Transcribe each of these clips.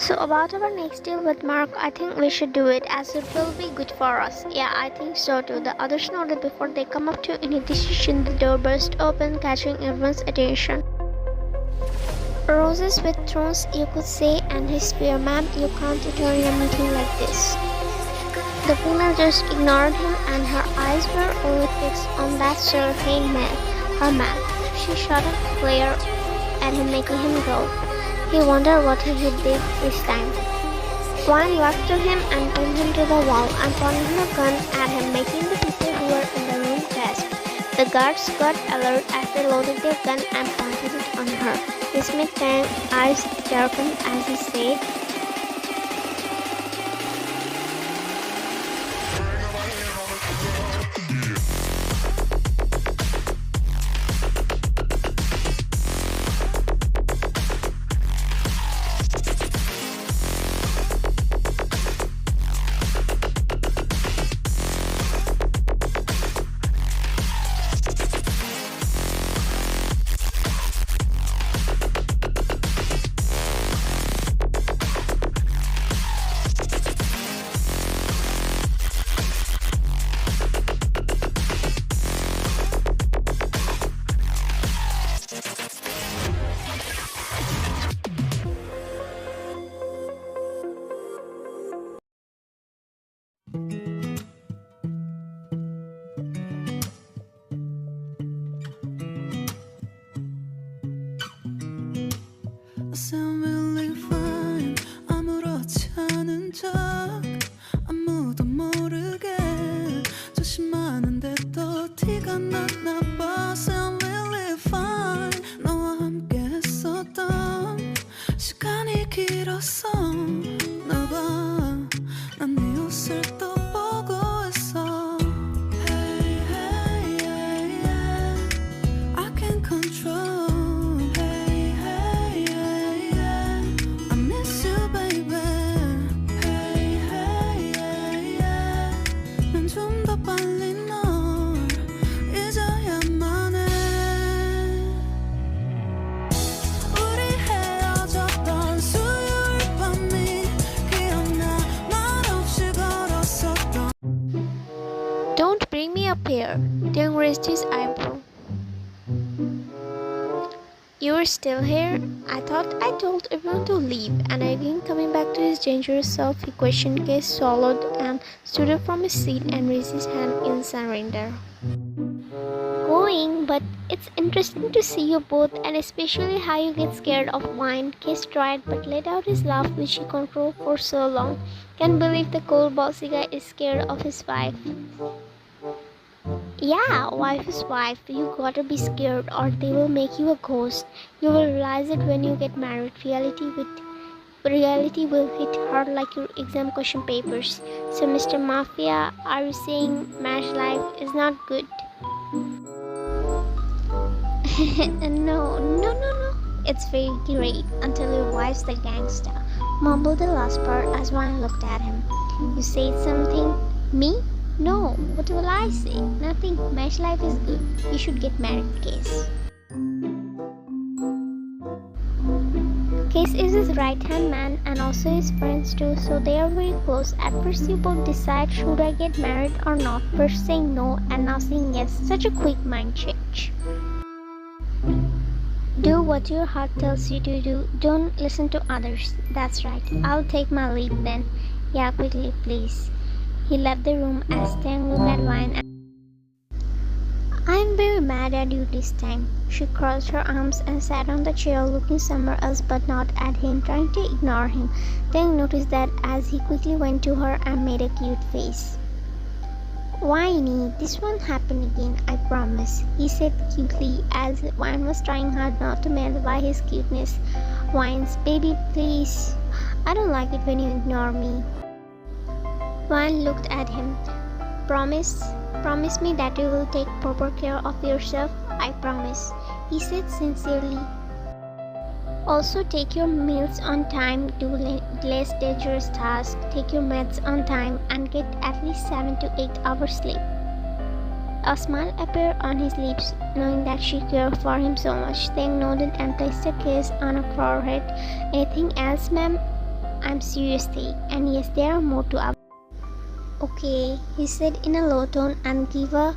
So about our next deal with Mark, I think we should do it as it will be good for us. Yeah, I think so too. The others nodded before they come up to any decision. The door burst open, catching everyone's attention. Roses with thrones, you could say, and his spear, ma'am, you can't turn a meeting like this. The female just ignored him, and her eyes were only fixed on that serene man, her man. She shot a glare at him, making him go. He wondered what he did this time. One walked to him and pulled him to the wall and pointed a gun at him, making the people who were in the room gasp. The guards got alert as they loaded their gun and pointed it on her. His mid-tang eyes darkened as he said, I sound really fine. 아무렇지 않은 척 아무도 모르게 조심하는데 또 티가 났나 봐. Sound really fine. 너와 함께 했었던 시간이 길었어. 나 봐, 난 네 옷을 또 보고 있어. Hey, hey, hey, hey. I can't control. "Don't bring me up here." Deng raised his eyebrow. "You're still here? I thought I told everyone to leave." And again coming back to his dangerous self, he questioned Case, swallowed, and stood up from his seat and raised his hand in surrender. "Going, but it's interesting to see you both, and especially how you get scared of wine." Case tried but let out his laugh, which he controlled for so long. Can't believe the cold bossy guy is scared of his wife. "Yeah, wife is wife. You gotta be scared or they will make you a ghost. You will realize it when you get married. Reality will hit hard like your exam question papers." "So Mr. Mafia, are you saying marriage life is not good?" No. It's very great until your wife's the gangster," mumbled the last part as one looked at him. "You said something? Me? No, what will I say? Nothing. Marriage life is good. You should get married, Case." Case is his right-hand man and also his friends too, so they are very close. At first you both decide, should I get married or not? First saying no and now saying yes. Such a quick mind change. Do what your heart tells you to do. Don't listen to others. That's right. I'll take my lead then. Yeah, quickly, please. He left the room as Tang looked at Wine. "I'm very mad at you this time." She crossed her arms and sat on the chair, looking somewhere else but not at him, trying to ignore him. Tang noticed that as he quickly went to her and made a cute face. "Winey, this won't happen again, I promise," he said cutely as Wine was trying hard not to melt by his cuteness. "Wines, baby, please. I don't like it when you ignore me." Wine looked at him. Promise me that you will take proper care of yourself." "I promise," he said sincerely. "Also take your meals on time, do less dangerous tasks, take your meds on time, and get at least 7 to 8 hours sleep." A smile appeared on his lips, knowing that she cared for him so much. Tang nodded and placed a kiss on her forehead. "Anything else, ma'am?" I'm seriously, and yes, there are more to our. Okay, he said in a low tone and gave a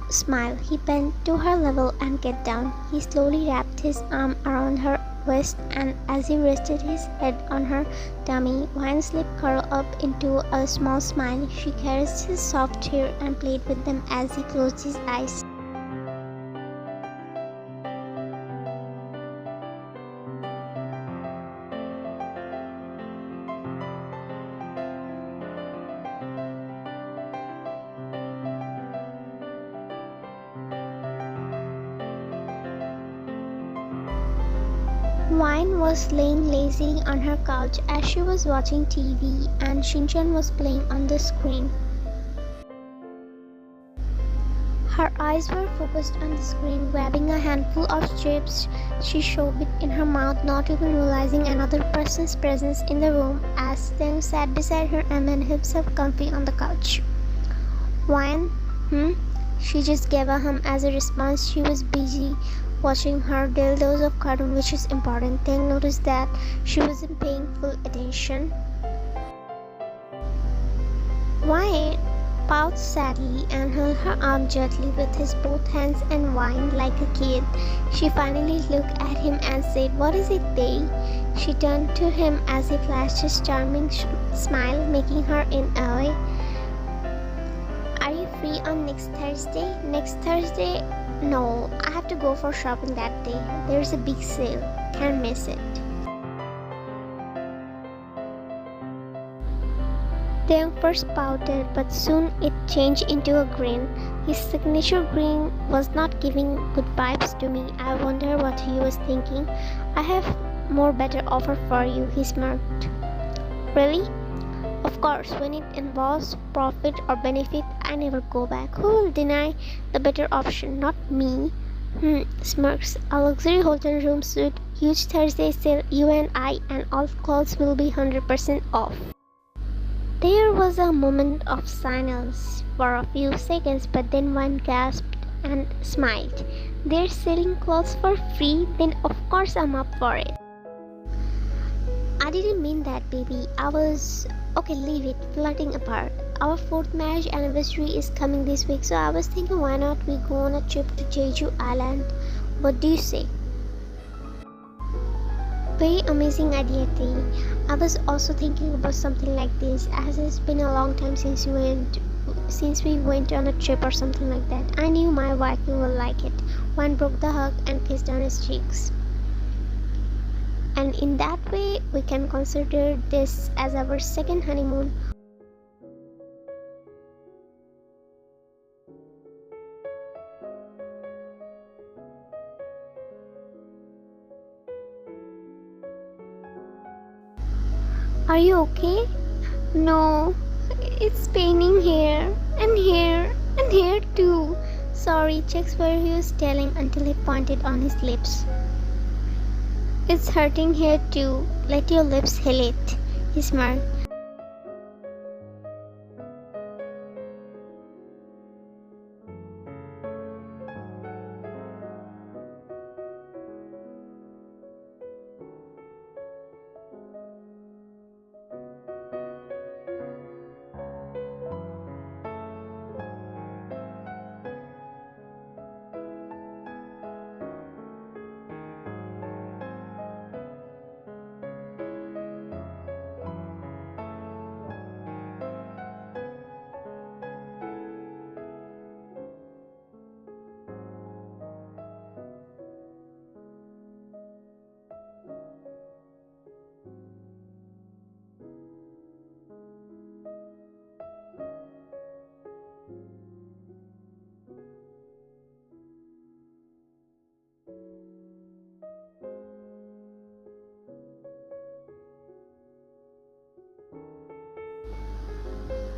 smile. He bent to her level and get down. He slowly wrapped his arm around her waist, and as he rested his head on her tummy, Wine's lip curled up into a small smile. She caressed his soft hair and played with them as he closed his eyes. Wine was laying lazily on her couch as she was watching TV, and Shinchan was playing on the screen. Her eyes were focused on the screen, grabbing a handful of chips. She shoved it in her mouth, not even realizing another person's presence in the room, as Tang sat beside her and made himself comfy on the couch. Wine? She just gave a hum as a response. She was busy watching her daily dose of cartoon, which is important. Tang noticed that she wasn't paying full attention. Wine pouted sadly and held her arm gently with his both hands and whined like a kid. She finally looked at him and said, "What is it, babe?" She turned to him as he flashed his charming smile, making her in awe. "Are you free on next Thursday?" "Next Thursday? No, I have to go for shopping that day. There's a big sale. Can't miss it." Tang first pouted, but soon it changed into a grin. His signature grin was not giving good vibes to me. I wonder what he was thinking. "I have more better offer for you," he smirked. "Really?" "Of course, when it involves profit or benefit, I never go back. Who will deny the better option? Not me." Smirks. "A luxury hotel room suite, huge Thursday sale, you and I, and all clothes will be 100% off." There was a moment of silence for a few seconds, but then one gasped and smiled. "They're selling clothes for free? Then of course I'm up for it." "I didn't mean that, baby. I was..." "Okay, leave it. Flirting apart. Our 4th marriage anniversary is coming this week, so I was thinking why not we go on a trip to Jeju Island. What do you say?" "Very amazing idea, T. I was also thinking about something like this, as it's been a long time since we went on a trip or something like that. I knew my wife will like it." One broke the hug and kissed on his cheeks. "And in that way, we can consider this as our second honeymoon." "Are you okay?" "No, it's paining here, and here, and here too." "Sorry," checks where he was telling until he pointed on his lips. "It's hurting here too. Let your lips heal it," he smirked.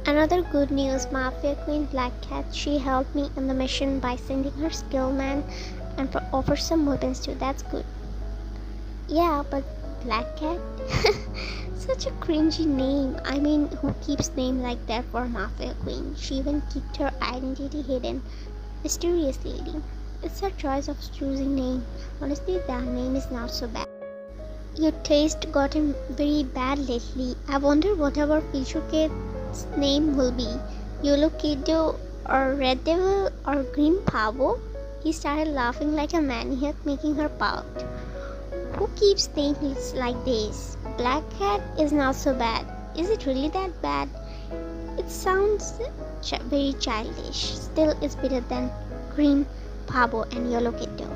Another good news, Mafia Queen Black Cat. She helped me in the mission by sending her skill man and offered some weapons too. That's good. Yeah, but Black Cat? Such a cringy name. I mean, who keeps name like that for Mafia Queen? She even kept her identity hidden. Mysterious lady. It's her choice of choosing name. Honestly, that name is not so bad. Your taste gotten very bad lately. I wonder what our future kid's name will be. Yellow Kiddo or Red Devil or Green Pavo? He started laughing like a maniac, making her pout. Who keeps things like this? Black Cat is not so bad. Is it really that bad? It sounds very childish. Still, it's better than Green Pavo and Yellow Kiddo.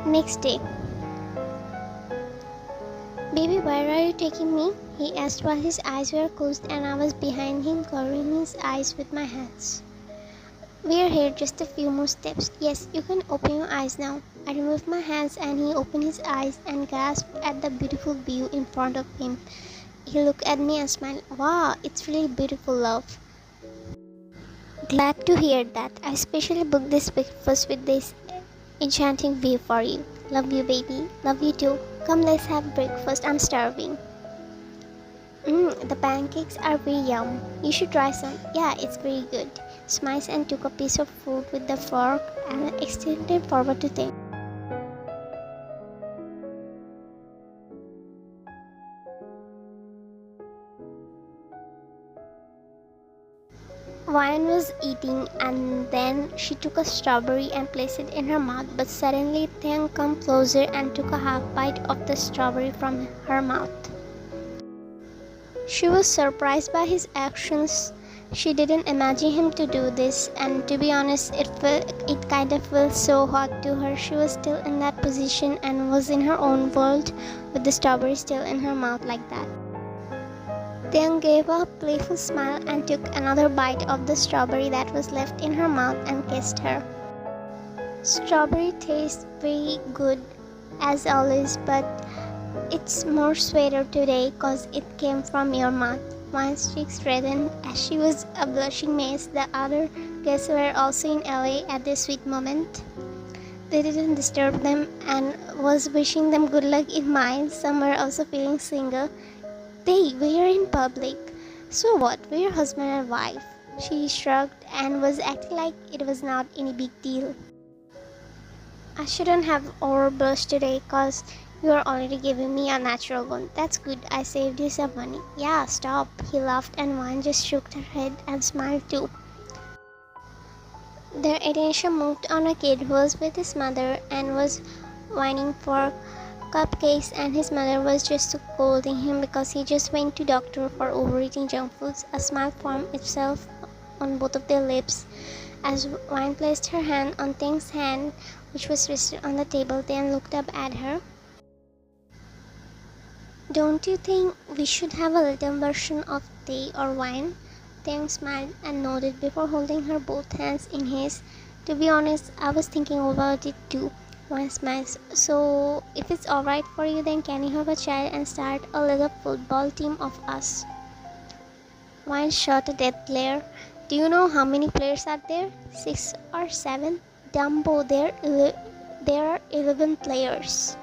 Next day. Baby, where are you taking me? He asked while his eyes were closed and I was behind him covering his eyes with my hands. We are here, just a few more steps. Yes, you can open your eyes now. I removed my hands and he opened his eyes and gasped at the beautiful view in front of him. He looked at me and smiled. Wow, it's really beautiful, love. Glad to hear that. I specially booked this breakfast with this enchanting view for you. Love you, baby. Love you too. Come, let's have breakfast. I'm starving. The pancakes are very yum. You should try some. Yeah, it's very good. Smiled and took a piece of food with the fork and extended forward to them. Vine was eating and then she took a strawberry and placed it in her mouth, but suddenly Thang came closer and took a half bite of the strawberry from her mouth. She was surprised by his actions. She didn't imagine him to do this, and to be honest, it kind of felt so odd to her. She was still in that position and was in her own world with the strawberry still in her mouth like that. Thang gave a playful smile and took another bite of the strawberry that was left in her mouth and kissed her. Strawberry tastes very good as always, but It's more sweeter today 'cause it came from your mouth. One's cheeks reddened as she was a blushing mess. The other guests were also in LA at this sweet moment. They didn't disturb them and was wishing them good luck in mine. Some were also feeling single. They were in public. So what? We're husband and wife. She shrugged and was acting like it was not any big deal. I shouldn't have overblushed today cause you're already giving me a natural one. That's good, I saved you some money. Yeah, stop. He laughed and Wan just shook her head and smiled too. Their attention moved on a kid who was with his mother and was whining for cupcakes, and his mother was just scolding him because he just went to doctor for overeating junk foods. A smile formed itself on both of their lips as Wine placed her hand on Teng's hand, which was rested on the table, then looked up at her. Don't you think we should have a little version of tea or wine? Teng smiled and nodded before holding her both hands in his. To be honest, I was thinking about it too. Wine smiled. So, if it's alright for you, then can you have a child and start a little football team of us? Wine shot a death glare. Do you know how many players are there? 6 or 7? Dumbo, there are 11 players.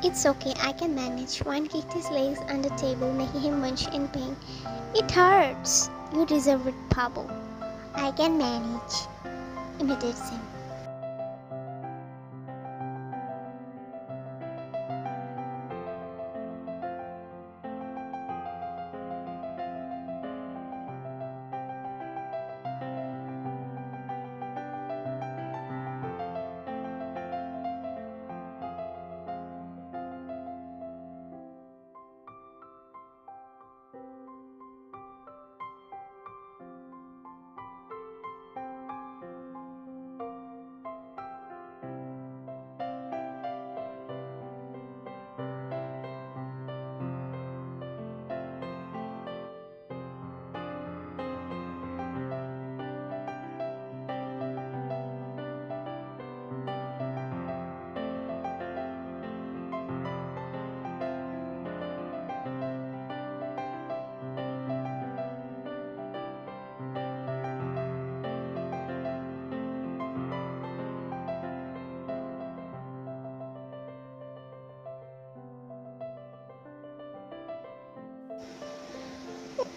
It's okay, I can manage. Wine kicked his legs on the table, making him munch in pain. It hurts. You deserve it, Pablo. I can manage, imitates him.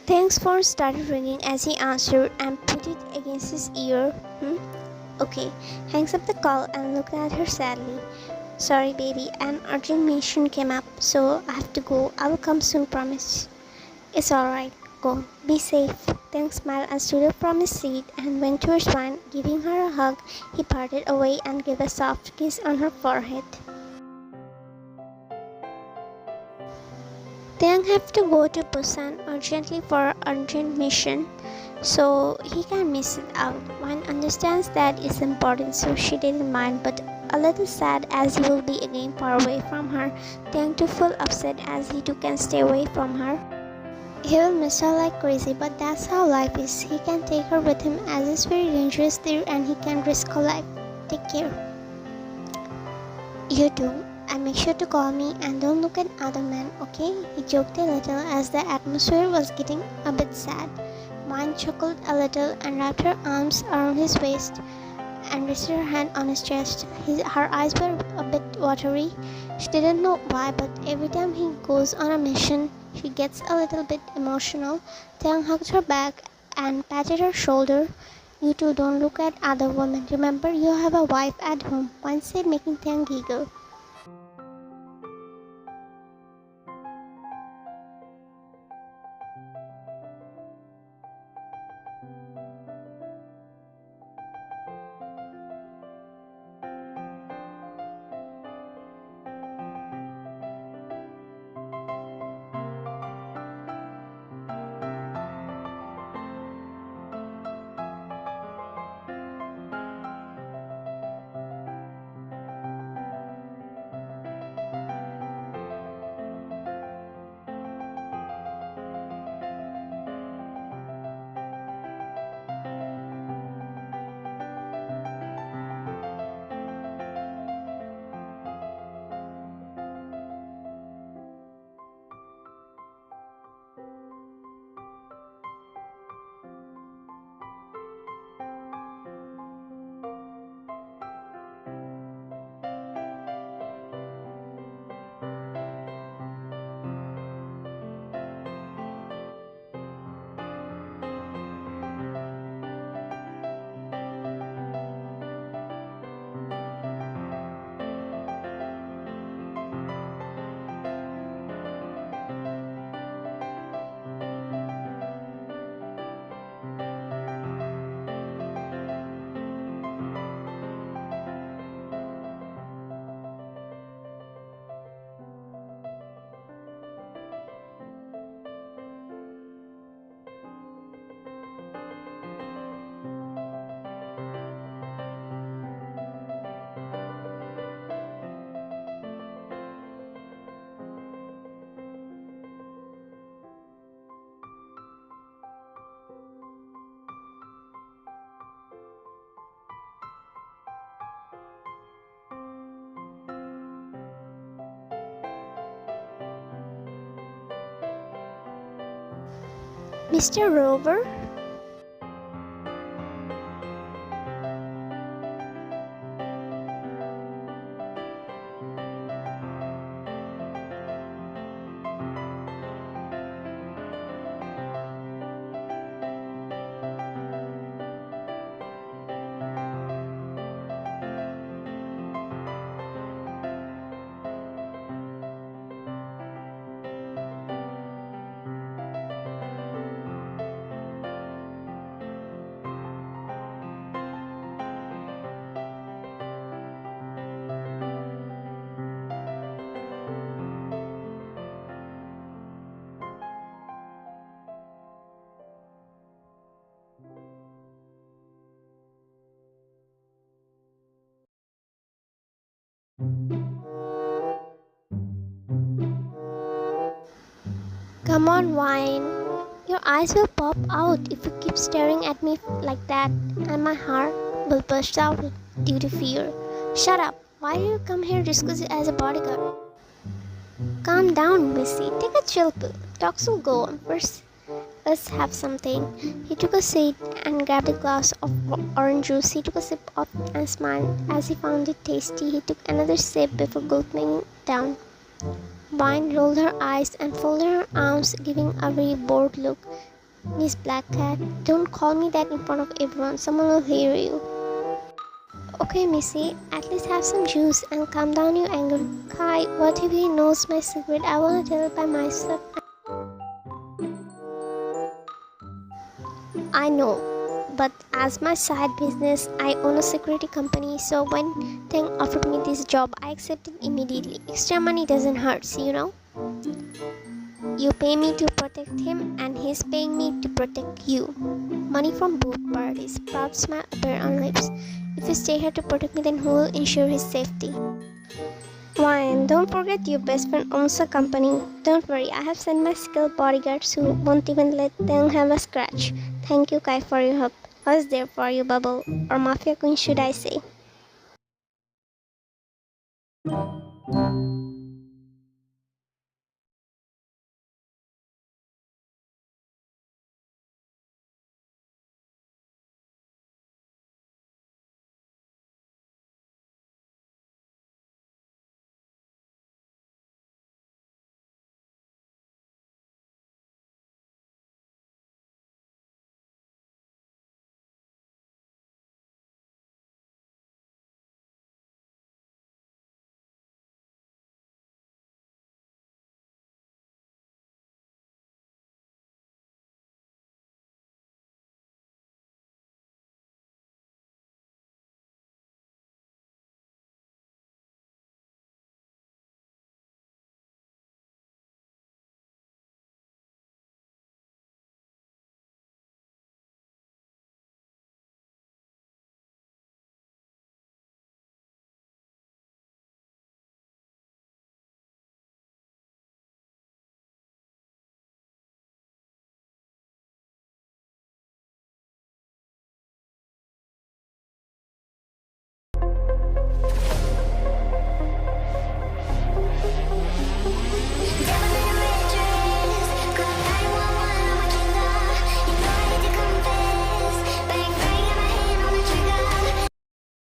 Thanks phone started ringing as he answered and put it against his ear. Okay. Hangs up the call and looked at her sadly. Sorry baby, an urgent mission came up, so I have to go. I will come soon, promise. It's alright. Go. Be safe. Thanks smiled and stood up from his seat and went towards Wan. Giving her a hug, he parted away and gave a soft kiss on her forehead. Tang have to go to Busan urgently for an urgent mission, so he can miss it out. One understands that it's important, so she didn't mind, but a little sad as he will be again far away from her. Tang too full upset as he too can stay away from her. He will miss her like crazy, but that's how life is. He can take her with him as it's very dangerous there and he can risk her life. Take care. You too. And make sure to call me and don't look at other men, okay? He joked a little as the atmosphere was getting a bit sad. Mine chuckled a little and wrapped her arms around his waist and rested her hand on his chest. Her eyes were a bit watery. She didn't know why, but every time he goes on a mission, she gets a little bit emotional. Tang hugged her back and patted her shoulder. You two don't look at other women. Remember, you have a wife at home, Mine said, making Tang giggle. Mr. Rover? Come on, Wine. Your eyes will pop out if you keep staring at me like that, and my heart will burst out due to fear. Shut up. Why do you come here disguised as a bodyguard? Calm down, Missy. Take a chill pill. Talks will go on. First, let's have something. He took a seat and grabbed a glass of orange juice. He took a sip of it and smiled as he found it tasty. He took another sip before gulping it down. Wine rolled her eyes and folded her arms, giving a very bored look. Miss Black Cat, don't call me that in front of everyone. Someone will hear you. Okay, Missy, at least have some juice and calm down your anger. Kai, what if he knows my secret? I want to tell it by myself. I know, but as my side business, I own a security company, so when Tang offered me this job, I accepted immediately. Extra money doesn't hurt, you know? You pay me to protect him, and he's paying me to protect you. Money from both parties. Proud smile appeared on lips. If you stay here to protect me, then who will ensure his safety? Wine, don't forget your best friend owns a company. Don't worry, I have sent my skilled bodyguards who won't even let them have a scratch. Thank you, Kai, for your help. I was there for you, Bubble. Or Mafia Queen, should I say.